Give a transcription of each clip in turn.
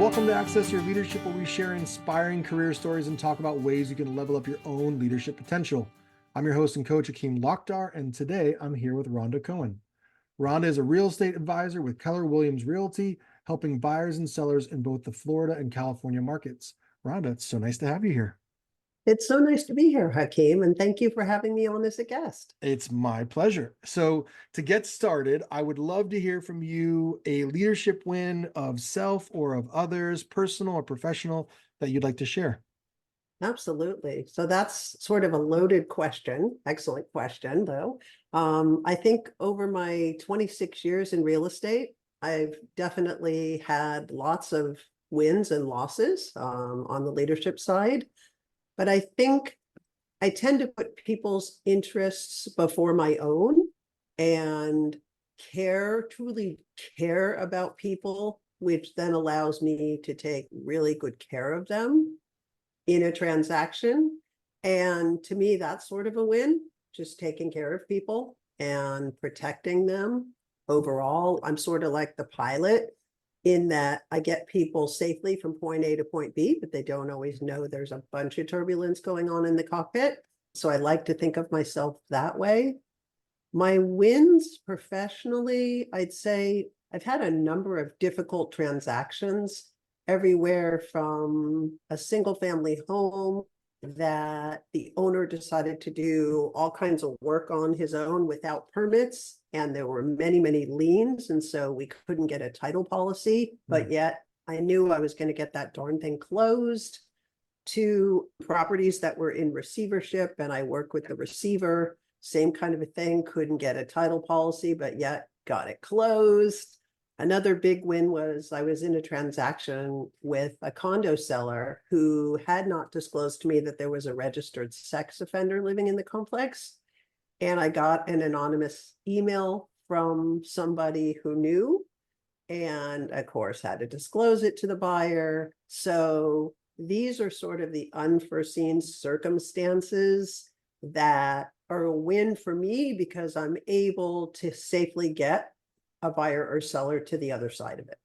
Welcome to Access Your Leadership, where we share inspiring career stories and talk about ways you can level up your own leadership potential. I'm your host and coach, Hakeem Lakhdar, and today I'm here with Rhonda Kohn. Rhonda is a real estate advisor with Keller Williams Realty, helping buyers and sellers in both the Florida and California markets. Rhonda, it's so nice to have you here. It's so nice to be here, Hakeem, and thank you for having me on as a guest. It's my pleasure. So to get started, I would love to hear from you a leadership win of self or of others, personal or professional, that you'd like to share. Absolutely. So that's sort of a loaded question. Excellent question, though. I think over my 26 years in real estate, I've definitely had lots of wins and losses on the leadership side. But I think I tend to put people's interests before my own and truly care about people, which then allows me to take really good care of them in a transaction. And to me, that's sort of a win, just taking care of people and protecting them. Overall, I'm sort of like the pilot in that I get people safely from point A to point B, but they don't always know there's a bunch of turbulence going on in the cockpit. So I like to think of myself that way. My wins professionally, I'd say I've had a number of difficult transactions, everywhere from a single family home that the owner decided to do all kinds of work on his own without permits. And there were many, many liens. And so we couldn't get a title policy, but yet I knew I was going to get that darn thing closed, to properties that were in receivership. And I worked with the receiver, same kind of a thing, couldn't get a title policy, but yet got it closed. Another big win was I was in a transaction with a condo seller who had not disclosed to me that there was a registered sex offender living in the complex. And I got an anonymous email from somebody who knew, and of course had to disclose it to the buyer. So these are sort of the unforeseen circumstances that are a win for me because I'm able to safely get a buyer or seller to the other side of it.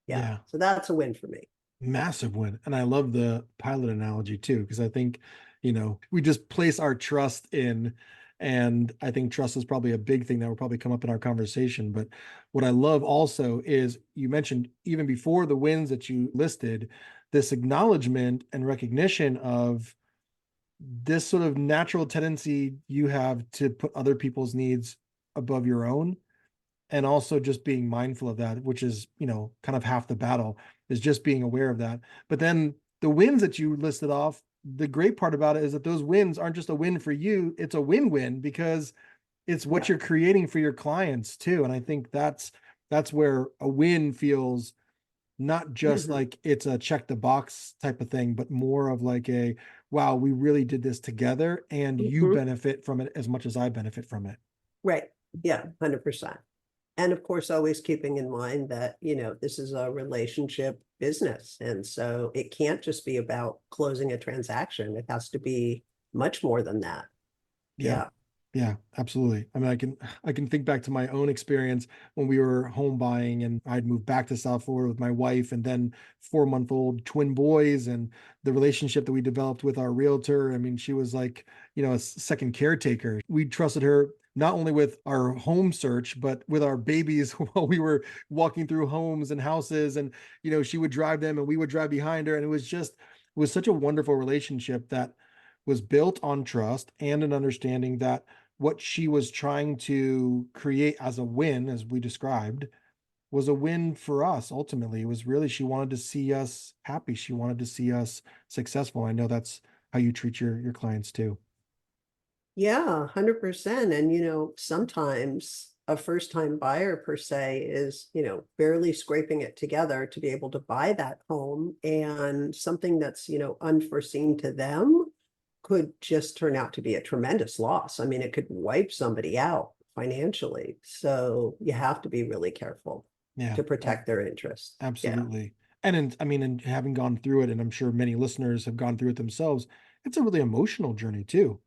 Yeah. So that's a win for me. Massive win. And I love the pilot analogy too, because I think, we just place our trust in, and I think trust is probably a big thing that will probably come up in our conversation. But what I love also is you mentioned even before the wins that you listed, this acknowledgement and recognition of this sort of natural tendency you have to put other people's needs above your own. And also just being mindful of that, which is, kind of half the battle, is just being aware of that. But then the wins that you listed off, the great part about it is that those wins aren't just a win for you, it's a win-win because it's what you're creating for your clients too. And I think that's where a win feels not just like it's a check the box type of thing, but more of like a, wow, we really did this together and you benefit from it as much as I benefit from it. Right. Yeah, 100%. And of course, always keeping in mind that, this is a relationship business. And so it can't just be about closing a transaction. It has to be much more than that. Yeah. Yeah, absolutely. I mean, I can think back to my own experience when we were home buying and I'd moved back to South Florida with my wife and then 4-month-old twin boys, and the relationship that we developed with our realtor. I mean, she was like, a second caretaker. We trusted her not only with our home search, but with our babies while we were walking through homes and houses. And, she would drive them and we would drive behind her. And it was such a wonderful relationship that was built on trust and an understanding that what she was trying to create as a win, as we described, was a win for us. Ultimately, it was really, she wanted to see us happy. She wanted to see us successful. I know that's how you treat your clients too. Yeah, 100%. And, sometimes a first-time buyer per se is, barely scraping it together to be able to buy that home, and something that's, unforeseen to them could just turn out to be a tremendous loss. I mean, it could wipe somebody out financially. So you have to be really careful to protect their interests. Absolutely. And having gone through it, and I'm sure many listeners have gone through it themselves, it's a really emotional journey too.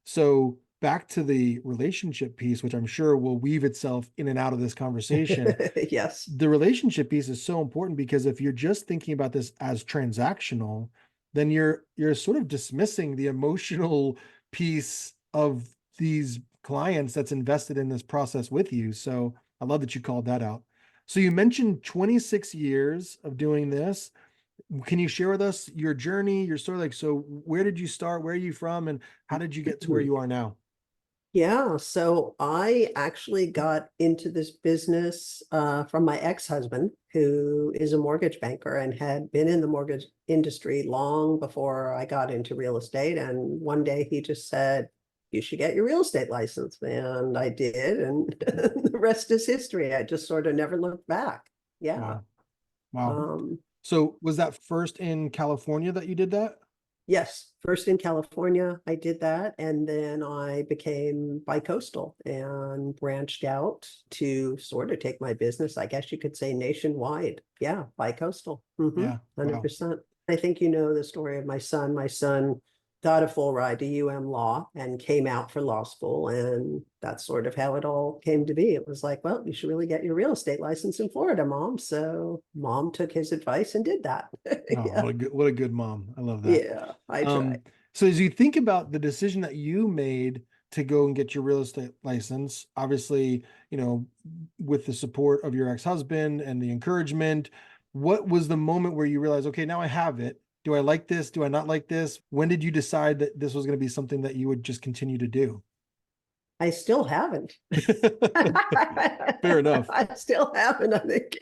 So back to the relationship piece, which I'm sure will weave itself in and out of this conversation. Yes. The relationship piece is so important because if you're just thinking about this as transactional, then you're sort of dismissing the emotional piece of these clients that's invested in this process with you. So I love that you called that out. So you mentioned 26 years of doing this. Can you share with us your journey, your story? Like, so where did you start? Where are you from? And how did you get to where you are now? Yeah, so I actually got into this business from my ex-husband, who is a mortgage banker and had been in the mortgage industry long before I got into real estate. And one day he just said, "You should get your real estate license." And I did, and the rest is history. I just sort of never looked back. Yeah. Wow. Wow. Um, So was that first in California that you did that? Yes, first in California, I did that, and then I became bicoastal and branched out to sort of take my business, I guess you could say nationwide. Yeah, bicoastal. Yeah. Wow. 100%. I think you know the story of my son. My son got a full ride to law and came out for law school, and that's sort of how it all came to be. It was like, well, you should really get your real estate license in Florida, Mom. So Mom took his advice and did that. Oh, Yeah. what a good mom. I love that. Yeah, I try. Um, so as you think about the decision that you made to go and get your real estate license, obviously, with the support of your ex-husband and the encouragement, what was the moment where you realized, okay, now I have it. Do I like this? Do I not like this? When did you decide that this was going to be something that you would just continue to do? I still haven't. Fair enough. I still haven't. I think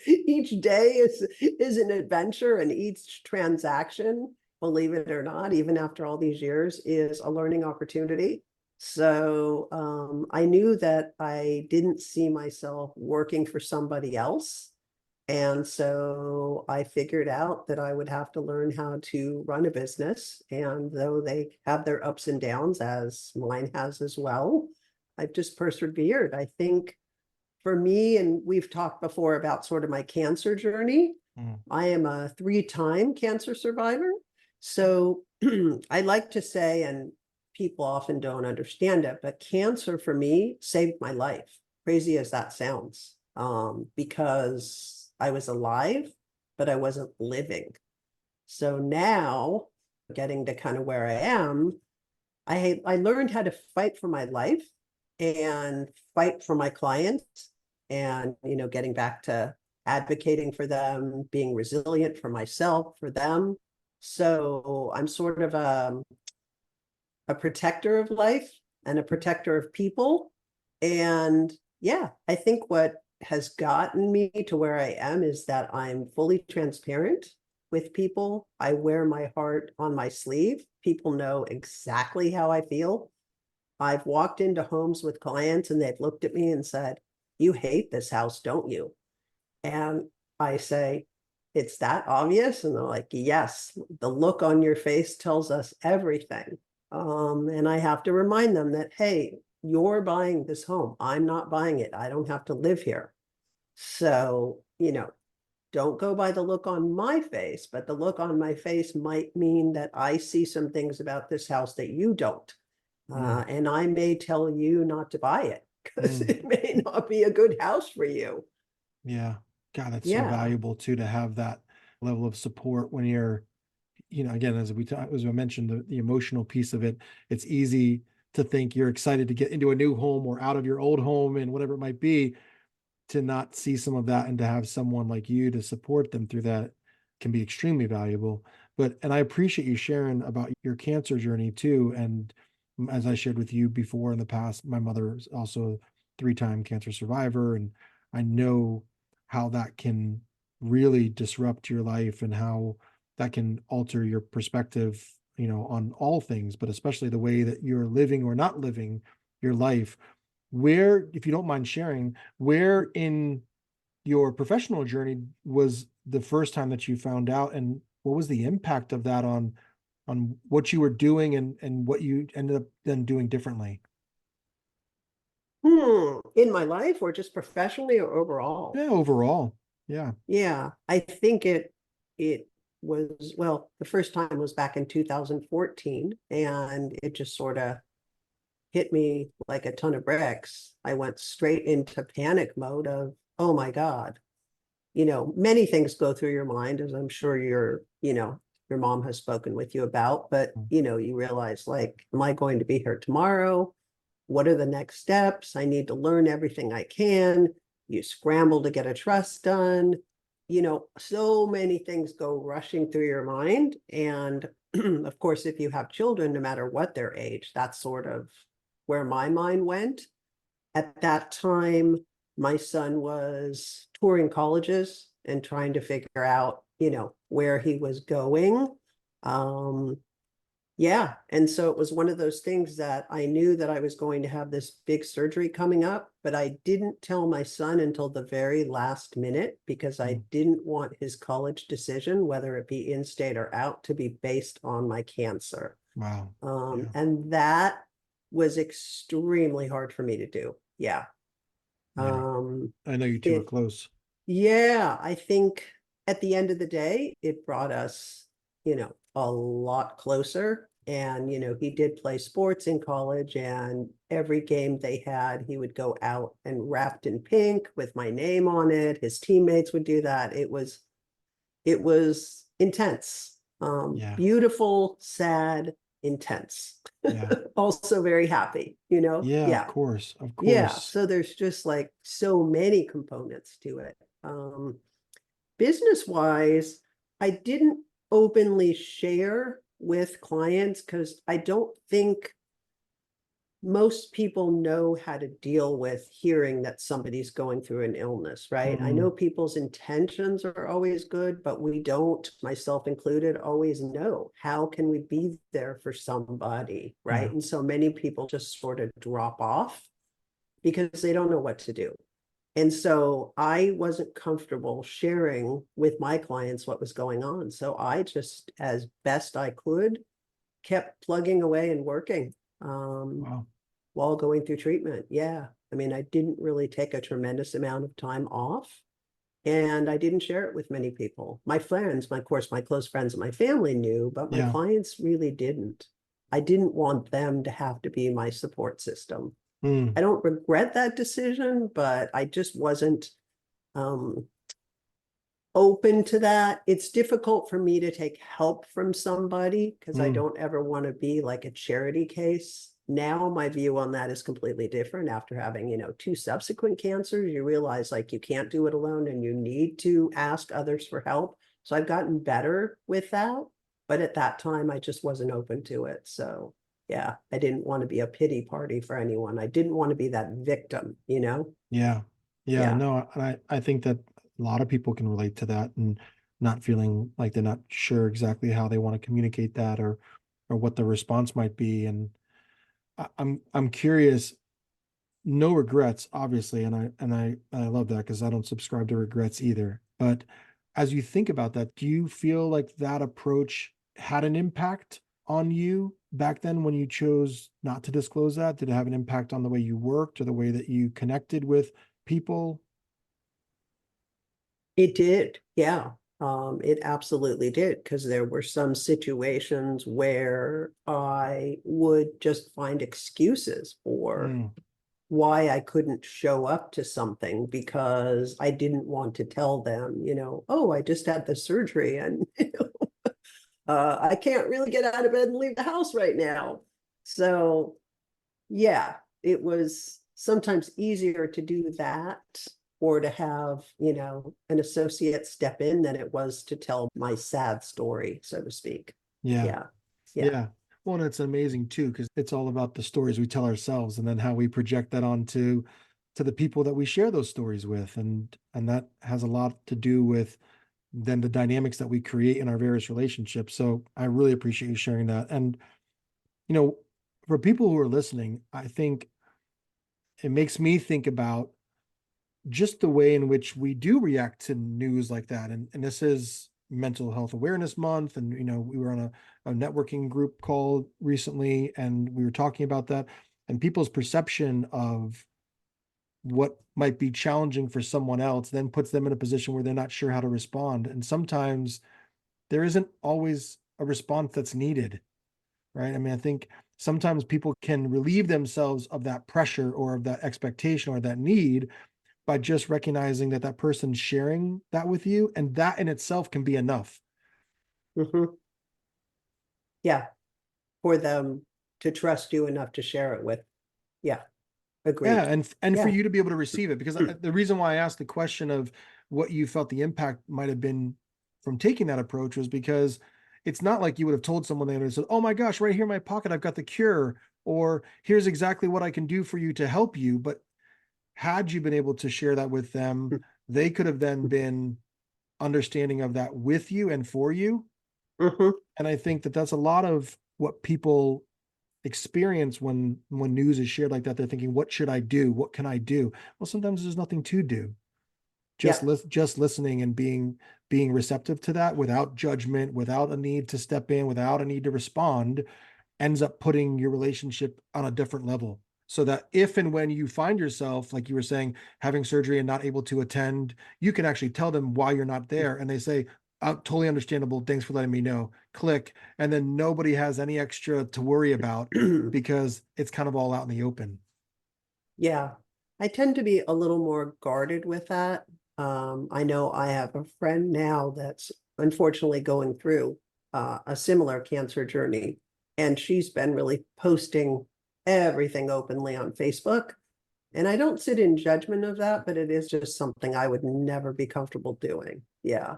each day is an adventure, and each transaction, believe it or not, even after all these years, is a learning opportunity. So I knew that I didn't see myself working for somebody else. And so I figured out that I would have to learn how to run a business. And though they have their ups and downs, as mine has as well, I've just persevered. I think for me, and we've talked before about sort of my cancer journey, Mm, I am a 3-time cancer survivor. So I like to say, and people often don't understand it, but cancer for me saved my life. Crazy as that sounds, because I was alive, but I wasn't living. So now, getting to kind of where I am, I learned how to fight for my life and fight for my clients, and getting back to advocating for them, being resilient for myself, for them. So I'm sort of a protector of life and a protector of people. And yeah, I think what has gotten me to where I am is that I'm fully transparent with people. I wear my heart on my sleeve. People know exactly how I feel. I've walked into homes with clients and they've looked at me and said, "You hate this house, don't you?" And I say, "It's that obvious?" And they're like, "Yes, the look on your face tells us everything." And I have to remind them that, hey, you're buying this home. I'm not buying it. I don't have to live here. So, don't go by the look on my face, but the look on my face might mean that I see some things about this house that you don't. mm, And I may tell you not to buy it because mm. it may not be a good house for you. Yeah. God, that's so Yeah. valuable too, to have that level of support when you're, again, as I mentioned, the emotional piece of it, it's easy to think you're excited to get into a new home or out of your old home and whatever it might be, to not see some of that and to have someone like you to support them through that can be extremely valuable. And I appreciate you sharing about your cancer journey too. And as I shared with you before in the past, my mother is also a 3-time cancer survivor. And I know how that can really disrupt your life and how that can alter your perspective, on all things, but especially the way that you're living or not living your life. Where, if you don't mind sharing, where in your professional journey was the first time that you found out, and what was the impact of that on what you were doing and what you ended up then doing differently? In my life, or just professionally, or overall? Yeah, overall. Yeah. Yeah, I think it was, well, the first time was back in 2014, and it just sort of hit me like a ton of bricks. I went straight into panic mode of, oh my God, many things go through your mind, as I'm sure your mom has spoken with you about, but you realize, like, am I going to be here tomorrow? What are the next steps? I need to learn everything I can. You scramble to get a trust done. So many things go rushing through your mind. And of course, if you have children, no matter what their age, that's sort of where my mind went. At that time, my son was touring colleges and trying to figure out, where he was going. Um, yeah. And so it was one of those things that I knew that I was going to have this big surgery coming up, but I didn't tell my son until the very last minute because I didn't want his college decision, whether it be in state or out, to be based on my cancer. Wow. Yeah. And that was extremely hard for me to do. Yeah. Yeah. Um, I know you two are it, close. yeah, I think at the end of the day, it brought us, a lot closer. And, he did play sports in college, and every game they had, he would go out and wrapped in pink with my name on it. His teammates would do that. It was intense. Yeah. Beautiful, sad, intense. Yeah. Also very happy, Yeah, of Yeah. course. Of Yeah. course. So there's just like so many components to it. Business wise, I didn't openly share with clients because I don't think most people know how to deal with hearing that somebody's going through an illness, right? I know people's intentions are always good, but we don't, myself included, always know how can we be there for somebody, right? Yeah. And so many people just sort of drop off because they don't know what to do. And so I wasn't comfortable sharing with my clients what was going on. So I just, as best I could, kept plugging away and working. Wow. While going through treatment. Yeah. I mean, I didn't really take a tremendous amount of time off, and I didn't share it with many people. My friends, of course, my close friends and my family knew, but my Yeah. clients really didn't. I didn't want them to have to be my support system. I Mm. don't regret that decision, but I just wasn't um, open to that. It's difficult for me to take help from somebody because I Mm. don't ever want to be like a charity case. Now my view on that is completely different after having, two subsequent cancers. You realize like you can't do it alone and you need to ask others for help. So I've gotten better with that, but at that time I just wasn't open to it. So yeah, I didn't want to be a pity party for anyone. I didn't want to be that victim. Yeah. Yeah. Yeah. No, I think that a lot of people can relate to that and not feeling like they're not sure exactly how they want to communicate that or what the response might be. And I'm curious, no regrets, obviously, and I love that because I don't subscribe to regrets either. But as you think about that, do you feel like that approach had an impact on you back then when you chose not to disclose that? Did it have an impact on the way you worked or the way that you connected with people? It did, yeah. It absolutely did, because there were some situations where I would just find excuses for Mm, why I couldn't show up to something because I didn't want to tell them, oh, I just had the surgery and I can't really get out of bed and leave the house right now. So yeah, it was sometimes easier to do that or to have, an associate step in than it was to tell my sad story, so to speak. yeah. Yeah. Yeah. Yeah. Well, and it's amazing too, because it's all about the stories we tell ourselves and then how we project that onto to the people that we share those stories with. And that has a lot to do with then the dynamics that we create in our various relationships. So I really appreciate you sharing that. And, you know, for people who are listening, I think it makes me think about just the way in which we do react to news like that. And this is Mental Health Awareness Month. And, we were on a networking group call recently, and we were talking about that and people's perception of what might be challenging for someone else then puts them in a position where they're not sure how to respond. And sometimes there isn't always a response that's needed, right? I mean, I think sometimes people can relieve themselves of that pressure or of that expectation or that need by just recognizing that that person's sharing that with you, and that in itself can be enough. Mhm. Yeah, for them to trust you enough to share it with. Yeah, Yeah, agreed. and for Yeah. you to be able to receive it, because the reason why I asked the question of what you felt the impact might have been from taking that approach was because it's not like you would have told someone they would have said, "Oh my gosh, right here in my pocket, I've got the cure," or "Here's exactly what I can do for you to help you." But had you been able to share that with them, they could have then been understanding of that with you and for you. Mhm. And I think that that's a lot of what people experience when news is shared like that. They're thinking, what should I do? What can I do? Well, sometimes there's nothing to do. Yeah. Just listening and being receptive to that without judgment, without a need to step in, without a need to respond, ends up putting your relationship on a different level. So that if and when you find yourself, like you were saying, having surgery and not able to attend, you can actually tell them why you're not there. And they say, totally understandable. Thanks for letting me know. Click. And then nobody has any extra to worry about because it's kind of all out in the open. Yeah, I tend to be a little more guarded with that. I know I have a friend now that's unfortunately going through a similar cancer journey, and she's been really posting everything openly on Facebook. And I don't sit in judgment of that, but it is just something I would never be comfortable doing. Yeah.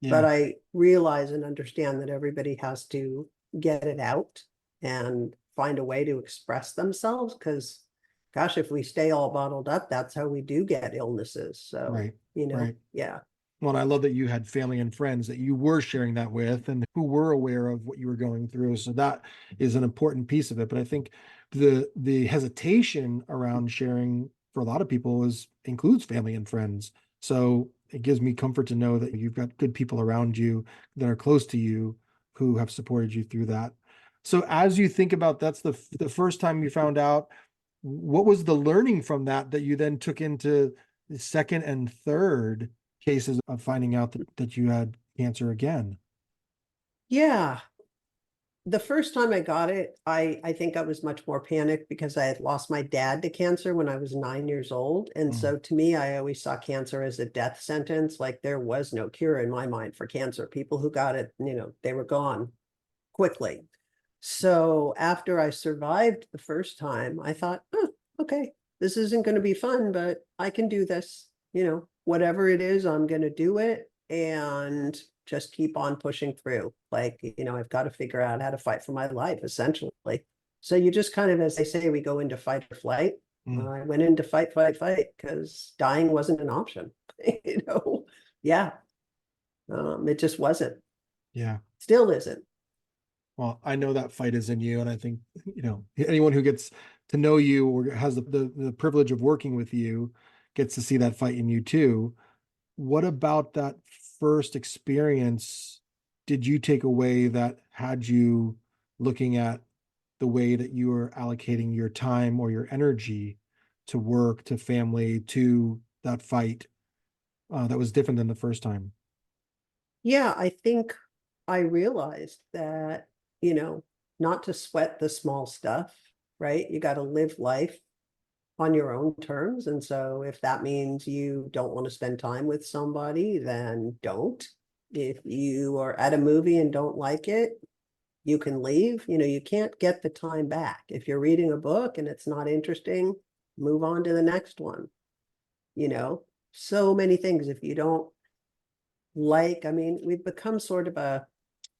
But Yeah. I realize and understand that everybody has to get it out and find a way to express themselves, because gosh, if we stay all bottled up, that's how we do get illnesses. So, Right. Right. yeah. Well, and I love that you had family and friends that you were sharing that with and who were aware of what you were going through. So that is an important piece of it. But I think the hesitation around sharing for a lot of people is includes family and friends. So it gives me comfort to know that you've got good people around you that are close to you who have supported you through that. So as you think about that's the first time you found out, what was the learning from that that you then took into the second and third cases of finding out that you had cancer again? Yeah. The first time I got it, I think I was much more panicked because I had lost my dad to cancer when I was 9 years old. And Mm, so to me, I always saw cancer as a death sentence. Like there was no cure in my mind for cancer. People who got it, they were gone quickly. So after I survived the first time, I thought, oh, okay, this isn't going to be fun, but I can do this. Whatever it is, I'm going to do it and just keep on pushing through. Like, I've got to figure out how to fight for my life, essentially. So you just kind of, as they say, we go into fight or flight. mm, I went into fight, because dying wasn't an option. Yeah, it just wasn't. yeah. Still isn't. Well, I know that fight is in you, and I think anyone who gets to know you or has the privilege of working with you gets to see that fight in you too. What about that first experience did you take away that had you looking at the way that you were allocating your time or your energy to work, to family, to that fight that was different than the first time? Yeah, I think I realized that, you know, not to sweat the small stuff, right? You got to live life on your own terms. And so if that means you don't want to spend time with somebody, then don't. If you are at a movie and don't like it, you can leave. You can't get the time back. If you're reading a book and it's not interesting, move on to the next one. You know, so many things. If you don't I mean, we've become sort of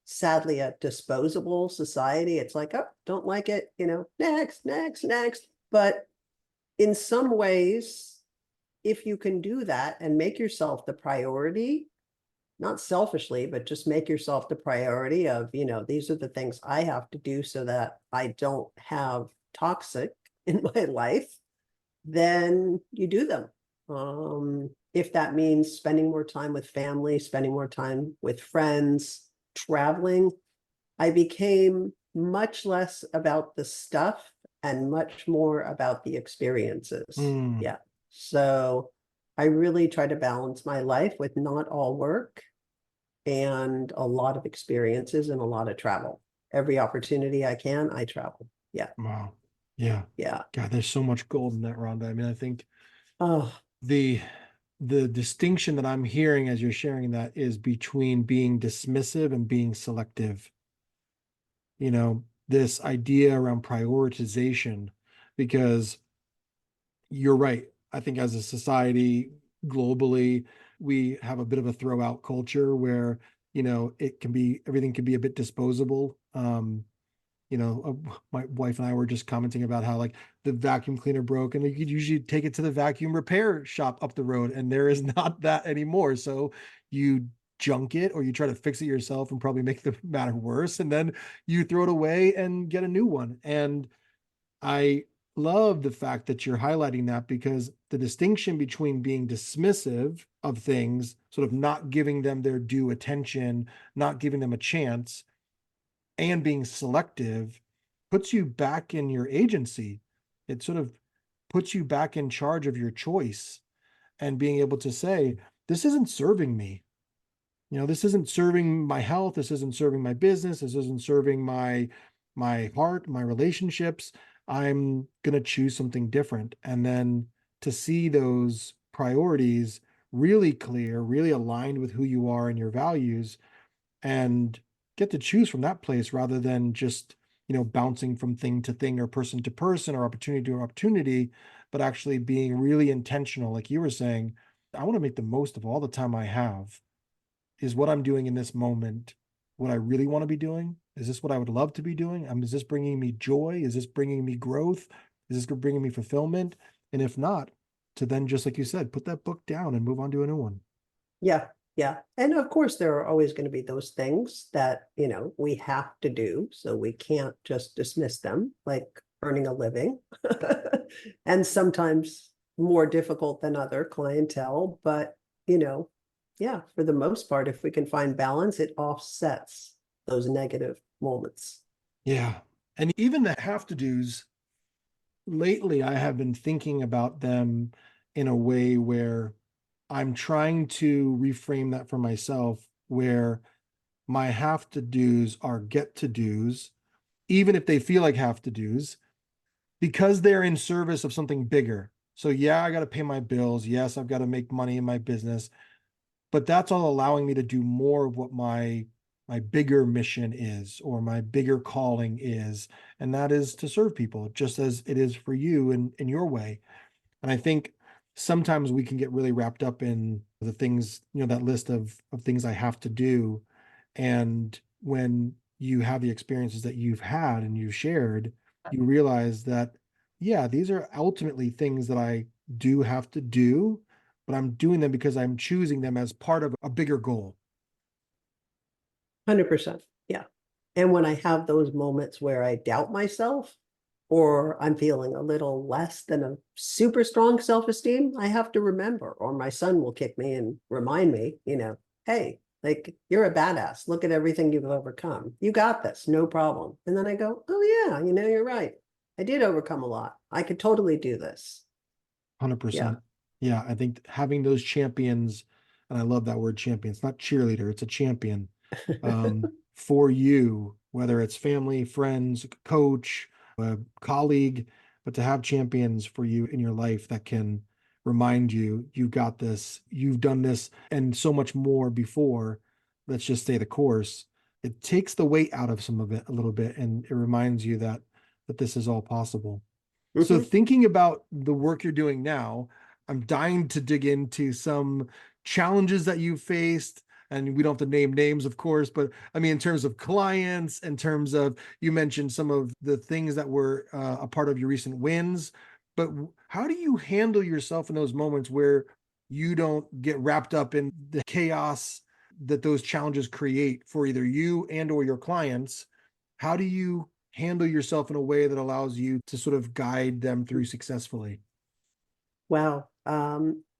sadly a disposable society. It's like, oh, don't like it, next, next, next. But in some ways, if you can do that and make yourself the priority, not selfishly, but just make yourself the priority of, these are the things I have to do so that I don't have toxic in my life, then you do them. If that means spending more time with family, spending more time with friends, traveling, I became much less about the stuff and much more about the experiences. Mm, Yeah. So I really try to balance my life with not all work and a lot of experiences and a lot of travel. Every opportunity I can, I travel. Yeah. Wow. Yeah. Yeah. God, there's so much gold in that, Rhonda. I mean, I think Oh, the the distinction that I'm hearing as you're sharing that is between being dismissive and being selective. This idea around prioritization, because you're right. I think as a society globally, we have a bit of a throw out culture where, it can be everything can be a bit disposable. My wife and I were just commenting about how like the vacuum cleaner broke and you could usually take it to the vacuum repair shop up the road, and there is not that anymore. So you junk it or you try to fix it yourself and probably make the matter worse. And then you throw it away and get a new one. And I love the fact that you're highlighting that, because the distinction between being dismissive of things, sort of not giving them their due attention, not giving them a chance, and being selective puts you back in your agency. It sort of puts you back in charge of your choice and being able to say, this isn't serving me. This isn't serving my health. This isn't serving my business. This isn't serving my heart, my relationships. I'm going to choose something different. And then to see those priorities really clear, really aligned with who you are and your values, and get to choose from that place rather than just bouncing from thing to thing or person to person or opportunity to opportunity, but actually being really intentional, like you were saying. I want to make the most of all the time I have. Is what I'm doing in this moment what I really want to be doing? Is this what I would love to be doing? Is this bringing me joy? Is this bringing me growth? Is this bringing me fulfillment? And if not, to then, just like you said, put that book down and move on to a new one. yeah. Yeah. And of course, there are always going to be those things that, we have to do. So we can't just dismiss them, like earning a living. And sometimes more difficult than other clientele. But, yeah, for the most part, if we can find balance, it offsets those negative moments. Yeah. And even the have to do's, lately, I have been thinking about them in a way where I'm trying to reframe that for myself, where my have to do's are get to do's, even if they feel like have to do's, because they're in service of something bigger. So, yeah, I got to pay my bills. Yes, I've got to make money in my business, but that's all allowing me to do more of what my bigger mission is, or my bigger calling is, and that is to serve people just as it is for you in your way. And I think sometimes we can get really wrapped up in the things, that list of things I have to do. And when you have the experiences that you've had and you've shared, you realize that, yeah, these are ultimately things that I do have to do, but I'm doing them because I'm choosing them as part of a bigger goal. 100%. Yeah. And when I have those moments where I doubt myself or I'm feeling a little less than a super strong self-esteem, I have to remember, or my son will kick me and remind me, hey, like you're a badass. Look at everything you've overcome. You got this, no problem. And then I go, oh yeah, you're right. I did overcome a lot. I could totally do this. Yeah. 100%. Yeah, I think having those champions, and I love that word champion. It's not cheerleader, it's a champion, for you, whether it's family, friends, coach, a colleague, but to have champions for you in your life that can remind you, you got this, you've done this, and so much more before. Let's just stay the course. It takes the weight out of some of it a little bit, and it reminds you that this is all possible. So Mhm. thinking about the work you're doing now, I'm dying to dig into some challenges that you faced. And we don't have to name names, of course, but I mean, in terms of clients, in terms of, you mentioned some of the things that were a part of your recent wins. But how do you handle yourself in those moments where you don't get wrapped up in the chaos that those challenges create for either you and or your clients? How do you handle yourself in a way that allows you to sort of guide them through successfully? Wow.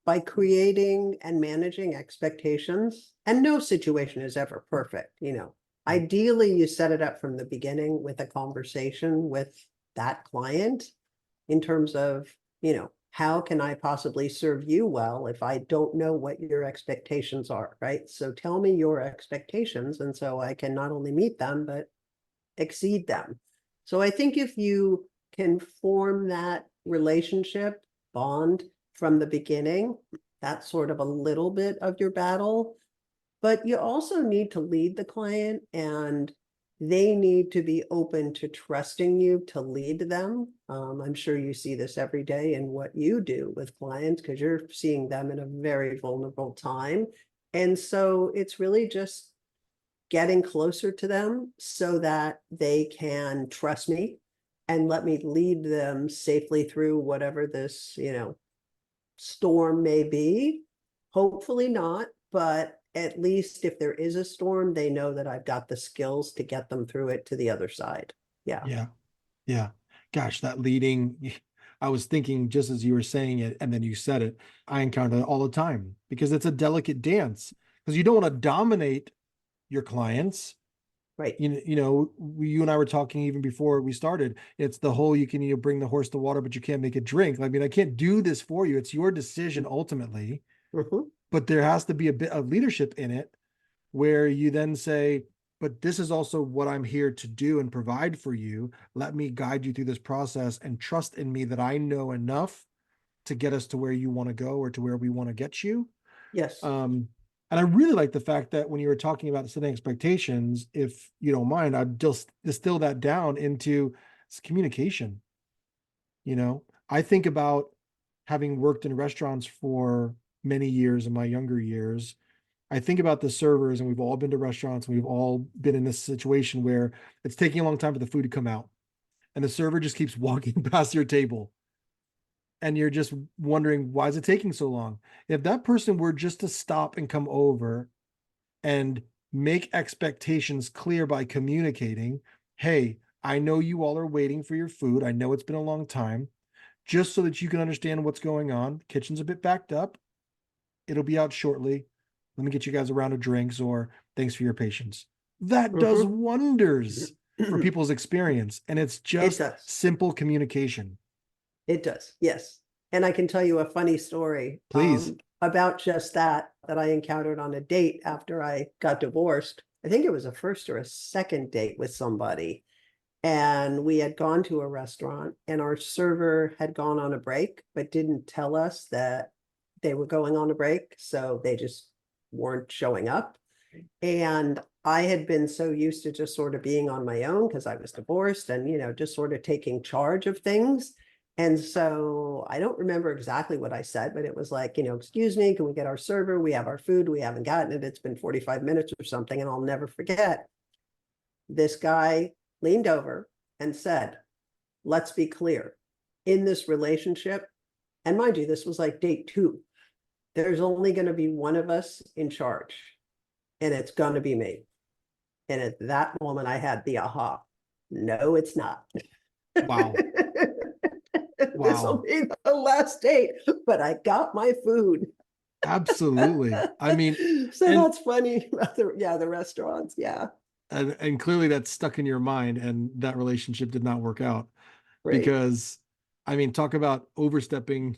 By creating and managing expectations, and no situation is ever perfect. Ideally, you set it up from the beginning with a conversation with that client in terms of, how can I possibly serve you well if I don't know what your expectations are, right? So tell me your expectations. And so I can not only meet them, but exceed them. So I think if you can form that relationship bond from the beginning, that's sort of a little bit of your battle. But you also need to lead the client, and they need to be open to trusting you to lead them. I'm sure you see this every day in what you do with clients because you're seeing them in a very vulnerable time. And so it's really just getting closer to them so that they can trust me and let me lead them safely through whatever this, storm may be. Hopefully not, but at least if there is a storm, they know that I've got the skills to get them through it to the other side. Yeah. Yeah. Yeah. Gosh, that leading, I was thinking just as you were saying it, and then you said it, I encounter it all the time because it's a delicate dance because you don't want to dominate your clients. Right. You and I were talking even before we started. It's the whole you bring the horse to water, but you can't make it drink. I mean, I can't do this for you. It's your decision ultimately, Mhm. but there has to be a bit of leadership in it where you then say, but this is also what I'm here to do and provide for you. Let me guide you through this process and trust in me that I know enough to get us to where you want to go or to where we want to get you. Yes. Um, and I really like the fact that when you were talking about setting expectations, if you don't mind, I'd just distill that down into communication. I think about having worked in restaurants for many years in my younger years. I think about the servers, and we've all been to restaurants, and we've all been in this situation where it's taking a long time for the food to come out, and the server just keeps walking past your table, and you're just wondering, why is it taking so long? If that person were just to stop and come over and make expectations clear by communicating, hey, I know you all are waiting for your food. I know it's been a long time, just so that you can understand what's going on. The kitchen's a bit backed up. It'll be out shortly. Let me get you guys a round of drinks, or thanks for your patience. That does Mhm. wonders for people's experience. And it's It just does. simple communication. It does. Yes. And I can tell you a funny story Please. about just that I encountered on a date after I got divorced. I think it was a first or a second date with somebody. And we had gone to a restaurant, and our server had gone on a break, but didn't tell us that they were going on a break. So they just weren't showing up. And I had been so used to just sort of being on my own because I was divorced and, just sort of taking charge of things. And so I don't remember exactly what I said, but it was like, excuse me, can we get our server? We have our food. We haven't gotten it. It's been 45 minutes or something. And I'll never forget, this guy leaned over and said, let's be clear, in this relationship, and mind you, this was like date 2, there's only going to be one of us in charge, and it's going to be me. And at that moment, I had the aha. No, it's not. Wow. This will Wow. be the last date, but I got my food. Absolutely. I mean, So and that's funny. The restaurants. Yeah. and clearly that's stuck in your mind, and that relationship did not work out Right. because I mean, talk about overstepping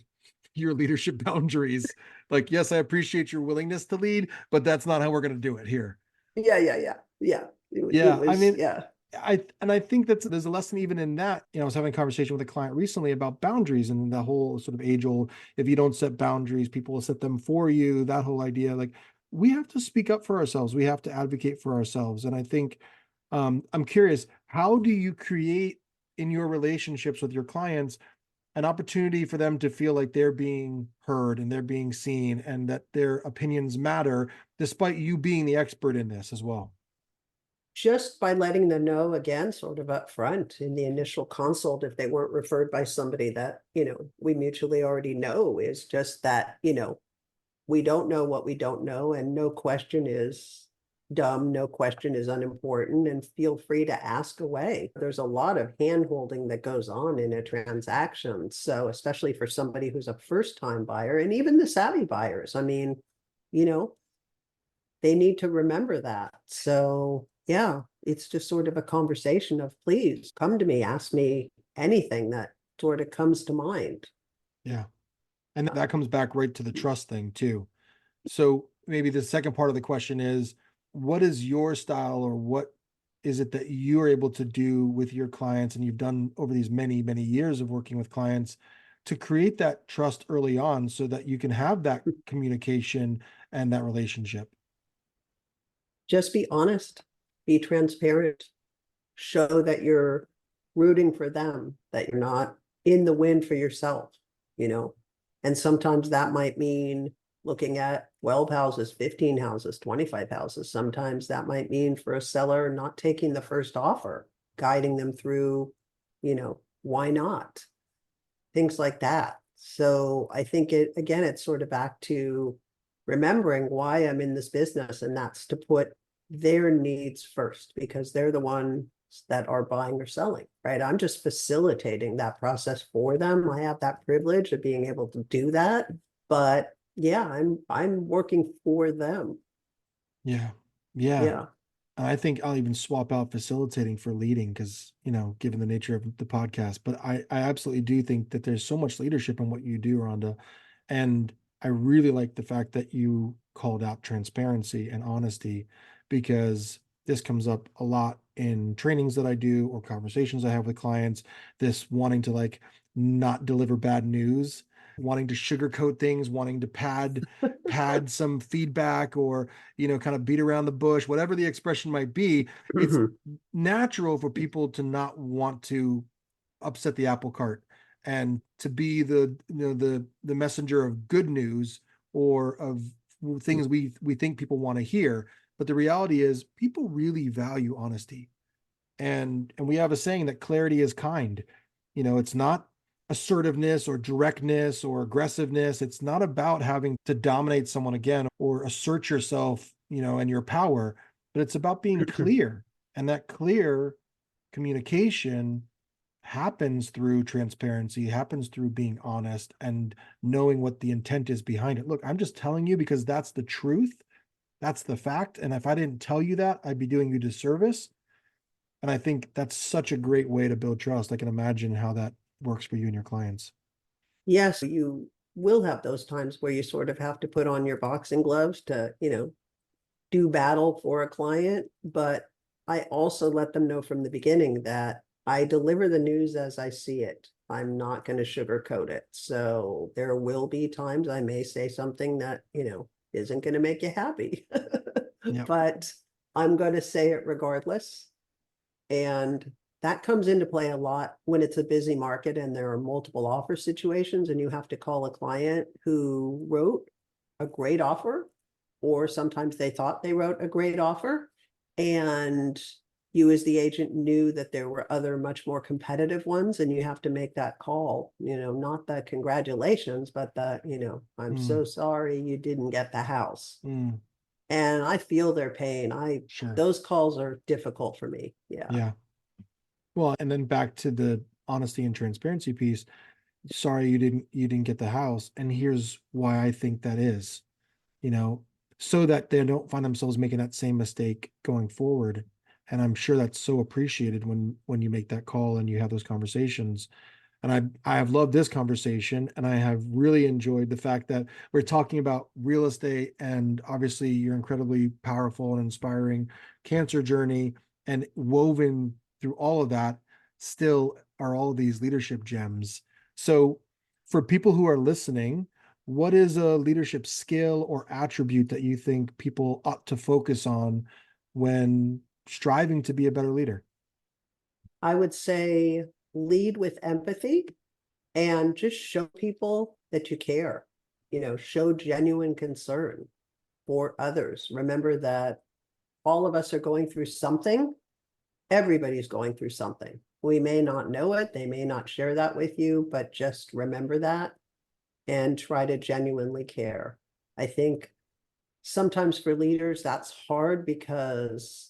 your leadership boundaries. Like, yes, I appreciate your willingness to lead, but that's not how we're going to do it here. Yeah. It Yeah, I was, mean, yeah. I think that's there's a lesson even in that. I was having a conversation with a client recently about boundaries and the whole sort of age old, if you don't set boundaries, people will set them for you. That whole idea, like we have to speak up for ourselves. We have to advocate for ourselves. And I think I'm curious, how do you create in your relationships with your clients an opportunity for them to feel like they're being heard and they're being seen and that their opinions matter, despite you being the expert in this as well? Just by letting them know, again, sort of up front in the initial consult, if they weren't referred by somebody that, we mutually already know, is just that, we don't know what we don't know, and no question is dumb, no question is unimportant, and feel free to ask away. There's a lot of hand holding that goes on in a transaction. So especially for somebody who's a first time buyer, and even the savvy buyers, I mean, you know, they need to remember that. So yeah, it's just sort of a conversation of, please come to me, ask me anything that sort of comes to mind. Yeah. And that comes back right to the trust thing too. So maybe the second part of the question is, what is your style, or what is it that you're able to do with your clients, and you've done over these many, many years of working with clients, to create that trust early on so that you can have that communication and that relationship? Just be honest, be transparent, show that you're rooting for them, that you're not in the win for yourself, you know? And sometimes that might mean looking at 12 houses, 15 houses, 25 houses. Sometimes that might mean for a seller not taking the first offer, guiding them through, why not? Things like that. So I think it's sort of back to remembering why I'm in this business, and that's to put their needs first, because they're the ones that are buying or selling, right? I'm just facilitating that process for them. I have that privilege of being able to do that, but yeah, I'm working for them. Yeah. Yeah. Yeah. And I think I'll even swap out facilitating for leading, because, given the nature of the podcast. But I absolutely do think that there's so much leadership in what you do, Rhonda. And I really like the fact that you called out transparency and honesty, because this comes up a lot in trainings that I do or conversations I have with clients. This wanting to like not deliver bad news, wanting to sugarcoat things, wanting to pad some feedback, or kind of beat around the bush, whatever the expression might be. It's Mhm. natural for people to not want to upset the apple cart, and to be the messenger of good news, or of things we think people want to hear. But the reality is, people really value honesty. And we have a saying that clarity is kind. It's not assertiveness or directness or aggressiveness. It's not about having to dominate someone again or assert yourself, and your power, but it's about being clear. And that clear communication happens through transparency, happens through being honest and knowing what the intent is behind it. Look, I'm just telling you because that's the truth. That's the fact. And if I didn't tell you that, I'd be doing you disservice. And I think that's such a great way to build trust. I can imagine how that works for you and your clients. Yes, you will have those times where you sort of have to put on your boxing gloves to, do battle for a client, but I also let them know from the beginning that I deliver the news as I see it. I'm not going to sugarcoat it. So there will be times I may say something that, isn't going to make you happy, Yep. but I'm going to say it regardless. And that comes into play a lot when it's a busy market and there are multiple offer situations and you have to call a client who wrote a great offer, or sometimes they thought they wrote a great offer. And you as the agent knew that there were other much more competitive ones, and you have to make that call, not the congratulations, but the, I'm Mm, so sorry you didn't get the house. mm, And I feel their pain. sure. Those calls are difficult for me. Yeah. Yeah. Well, and then back to the honesty and transparency piece. Sorry you didn't get the house. And here's why I think that is, you know, so that they don't find themselves making that same mistake going forward. And I'm sure that's so appreciated when you make that call and you have those conversations. And I have loved this conversation, and I have really enjoyed the fact that we're talking about real estate and obviously your incredibly powerful and inspiring cancer journey, and woven through all of that still are all of these leadership gems. So for people who are listening, what is a leadership skill or attribute that you think people ought to focus on when striving to be a better leader? I would say lead with empathy and just show people that you care, show genuine concern for others. Remember that all of us are going through something. Everybody's going through something. We may not know it. They may not share that with you, but just remember that and try to genuinely care. I think sometimes for leaders, that's hard because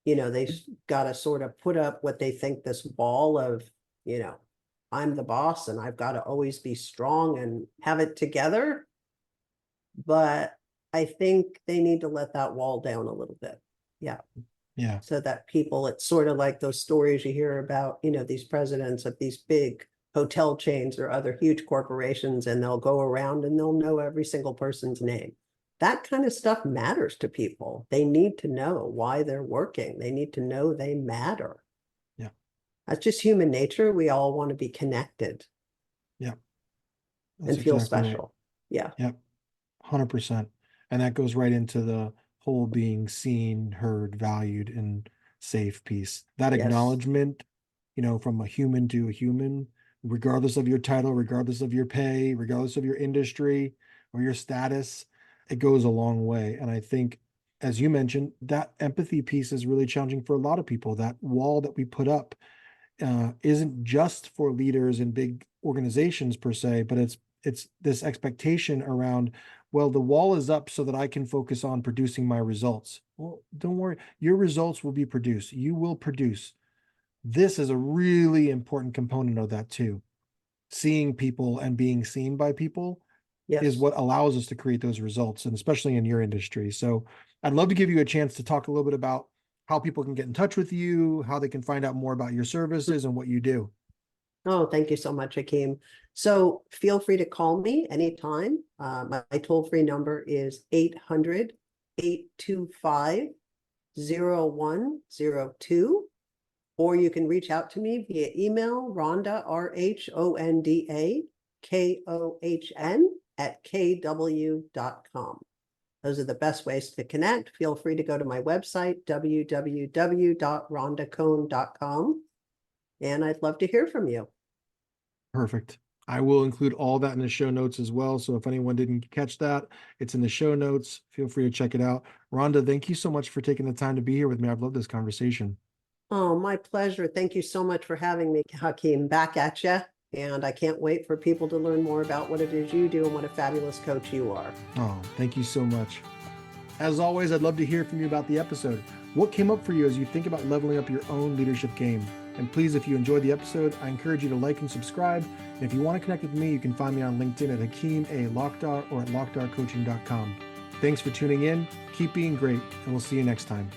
they got to sort of put up what they think this wall of, you know, I'm the boss and I've got to always be strong and have it together. But I think they need to let that wall down a little bit. Yeah. Yeah. So that people, it's sort of like those stories you hear about, these presidents of these big hotel chains or other huge corporations, and they'll go around and they'll know every single person's name. That kind of stuff matters to people. They need to know why they're working. They need to know they matter. Yeah. That's just human nature. We all want to be connected Yeah. That's and feel exactly right. special. Yeah. Yep. 100%. And that goes right into the whole being seen, heard, valued, and safe piece. That Yes. acknowledgement, from a human to a human, regardless of your title, regardless of your pay, regardless of your industry or your status, it goes a long way. And I think, as you mentioned, that empathy piece is really challenging for a lot of people. That wall that we put up isn't just for leaders in big organizations per se, but it's this expectation around, well, the wall is up so that I can focus on producing my results. Well, don't worry, your results will be produced. You will produce. This is a really important component of that too. Seeing people and being seen by people is Yes. what allows us to create those results, and especially in your industry. So I'd love to give you a chance to talk a little bit about how people can get in touch with you, how they can find out more about your services and what you do. Oh, thank you so much, Hakeem. So feel free to call me anytime. My toll-free number is 800-825-0102. Or you can reach out to me via email, Rhonda, RHONDA KOHN@kw.com. Those are the best ways to connect. Feel free to go to my website, www.rhondakohn.com. And I'd love to hear from you. Perfect. I will include all that in the show notes as well. So if anyone didn't catch that, it's in the show notes. Feel free to check it out. Rhonda, thank you so much for taking the time to be here with me. I've loved this conversation. Oh, my pleasure. Thank you so much for having me, Hakeem. Back at you. And I can't wait for people to learn more about what it is you do and what a fabulous coach you are. Oh, thank you so much. As always, I'd love to hear from you about the episode. What came up for you as you think about leveling up your own leadership game? And please, if you enjoyed the episode, I encourage you to like and subscribe. And if you want to connect with me, you can find me on LinkedIn at Hakeem A. Lokdar or at lokdarcoaching.com. Thanks for tuning in. Keep being great, and we'll see you next time.